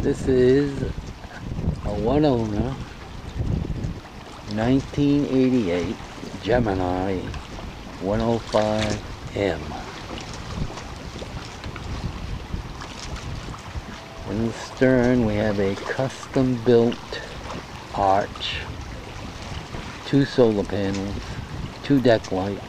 This is a one owner 1988 Gemini 105M. In the stern we have a custom built arch, 2 solar panels, 2 deck lights,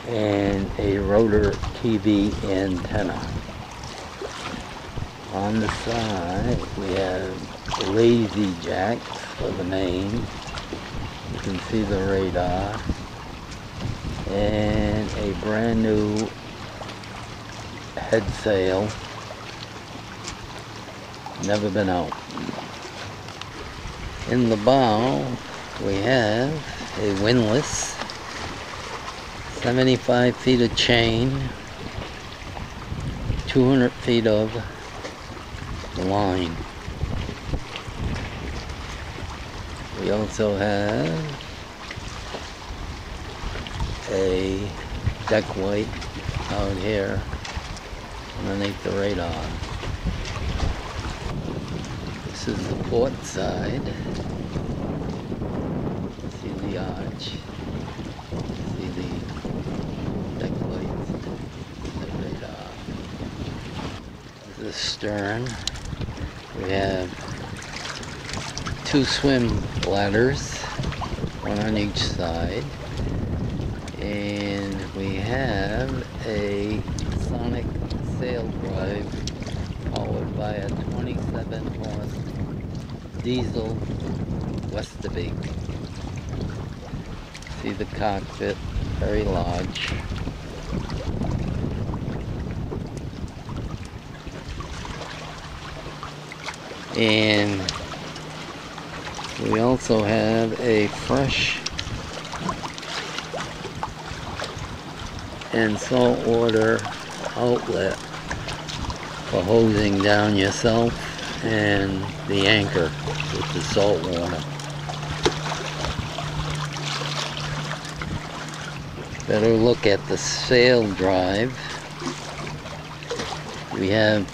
and a rotor TV antenna. On the side we have lazy jacks for the main. You can see the radar, and a brand new head sail, never been out. In the bow we have a windlass, 75 feet of chain, 200 feet of line. We also have a deck light out here underneath the radar. This is the port side. See the arch. See the deck lights, the radar. This is the stern. We have 2 swim bladders, 1 on each side, and we have a sonic sail drive powered by a 27 horse diesel Westerbeek. See the cockpit, very large. And we also have a fresh and salt water outlet for hosing down yourself and the anchor with the salt water. Better look at the sail drive. We have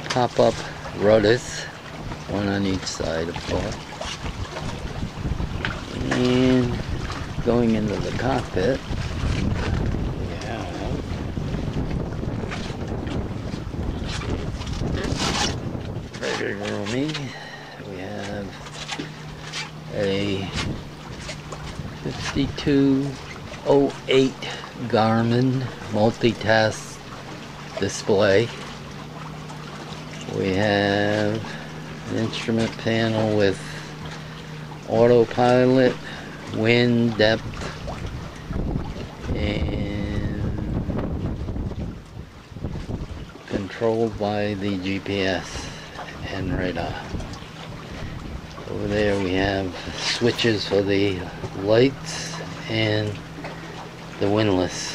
pop-up rudders, 1 on each side, of course. And going into the cockpit, we have very roomy. We have a 5208 Garmin multitask display. We have an instrument panel with autopilot, wind depth, and controlled by the GPS and radar. Over there we have switches for the lights and the windlass.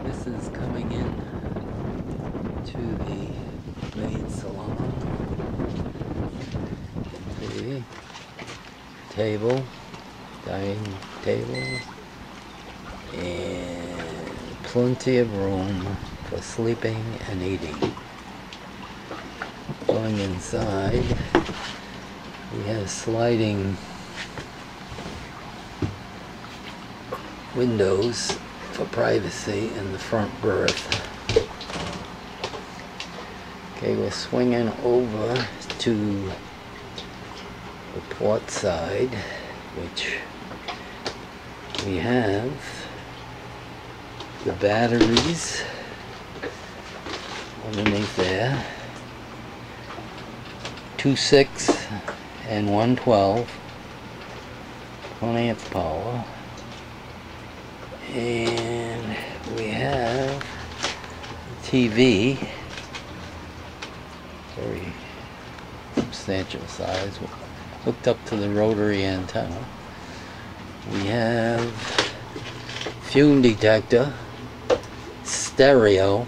This is coming in to the main salon. The table, dining table, and plenty of room for sleeping and eating. Going inside, we have sliding windows for privacy in the front berth. Okay, we're swinging over to the port side, which we have the batteries underneath there, 2 6 and 1 12, plenty of power. And we have TV, very substantial size, hooked up to the rotary antenna. We have fume detector, stereo,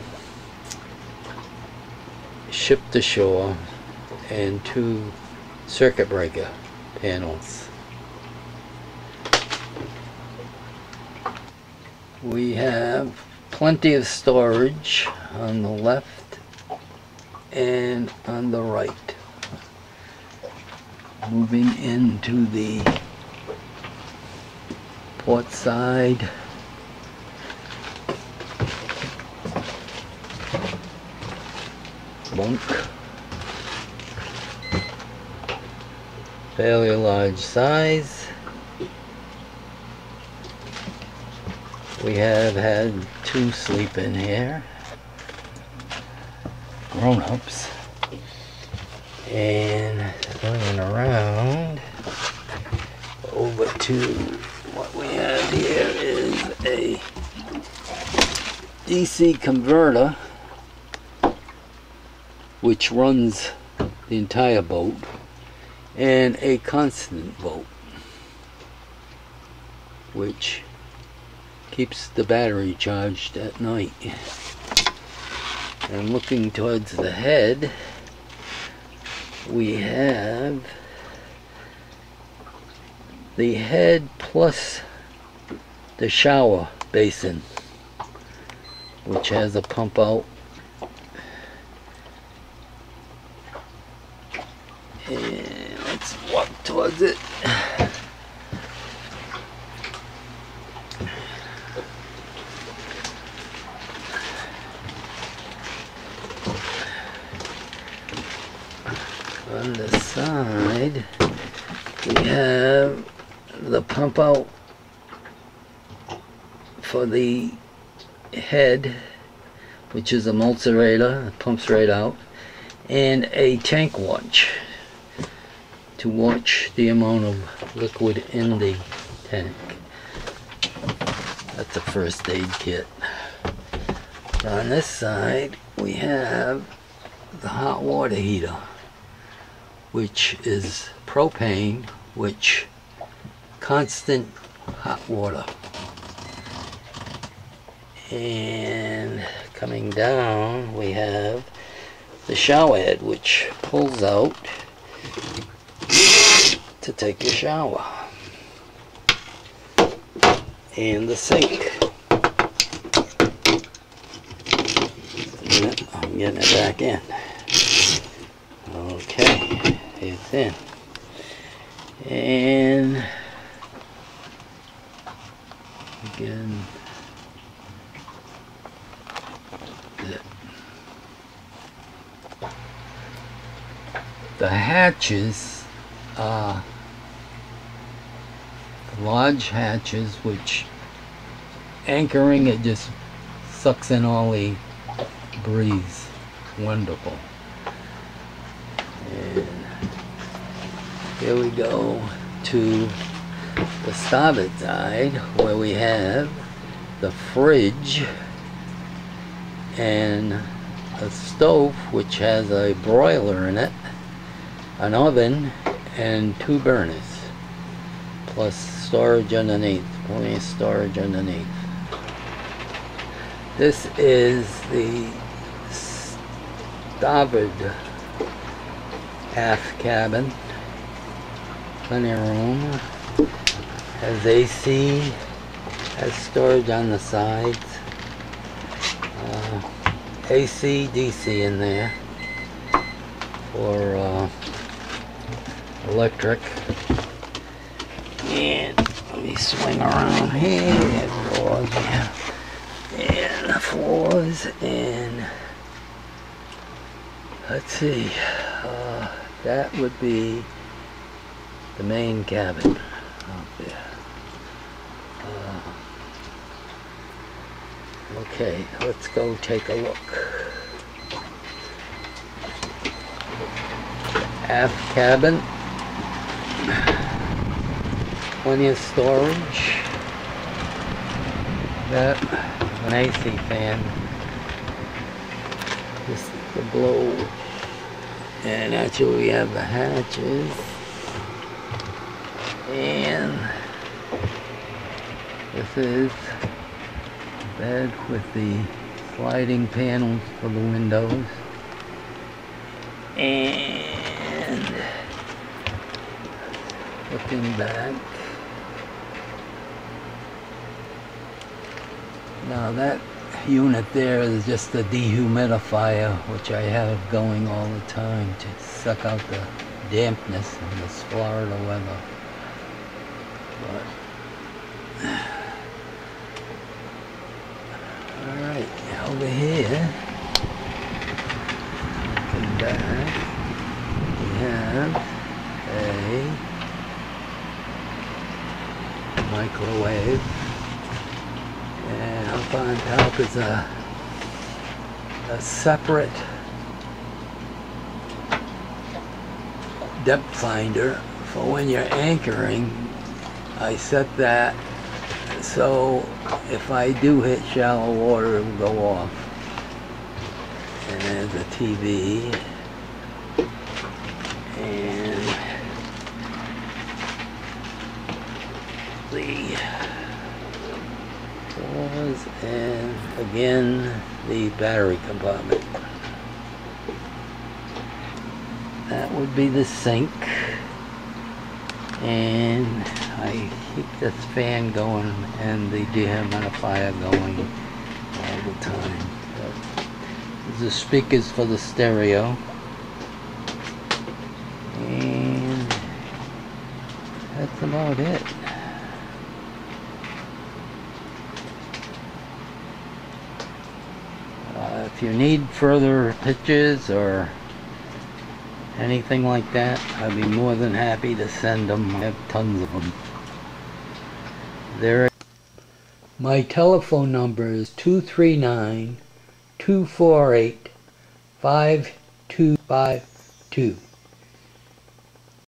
ship to shore, and 2 circuit breaker panels. We have plenty of storage on the left and on the right. Moving into the port side, bunk, fairly large size. We have had 2 sleep in here, grown-ups. And going around over to what we have here is a DC converter which runs the entire boat, and a constant boat which keeps the battery charged at night. And looking towards the head, we have the head plus the shower basin, which has a pump out, and let's walk towards it. On the side, we have the pump out for the head, which is a multirator, pumps right out, and a tank watch to watch the amount of liquid in the tank. That's a first aid kit. On this side, we have the hot water heater, which is propane, which constant hot water. And coming down, we have the shower head, which pulls out to take your shower, and the sink. I'm getting it back in. Okay, it's in. And again, the hatches are large hatches which anchoring it just sucks in all the breeze. Wonderful. And here we go to the starboard side, where we have the fridge and a stove which has a broiler in it, an oven, and 2 burners, plus storage underneath, plenty of storage underneath. This is the starboard aft cabin. Plenty of room. Has AC, has storage on the sides. AC, DC in there for electric. And let me swing around here. Floors, yeah. And the floors, and let's see. That would be the main cabin out there. Okay, let's go take a look. Aft cabin. Plenty of storage. That an AC fan. Just the blow. And actually we have the hatches. And This is a bed with the sliding panels for the windows. And looking back, now that unit there is just a dehumidifier, which I have going all the time to suck out the dampness in this Florida weather. But alright, over here, looking back, we have a microwave, and up on top is a separate depth finder for when you're anchoring. I set that so if I do hit shallow water, it will go off. And the TV, and the doors, and again the battery compartment. That would be the sink, and I keep this fan going and the dehumidifier going all the time. The speakers for the stereo, and that's about it. If you need further pictures or anything like that, I'd be more than happy to send them. I have tons of them. My telephone number is 239-248-5252.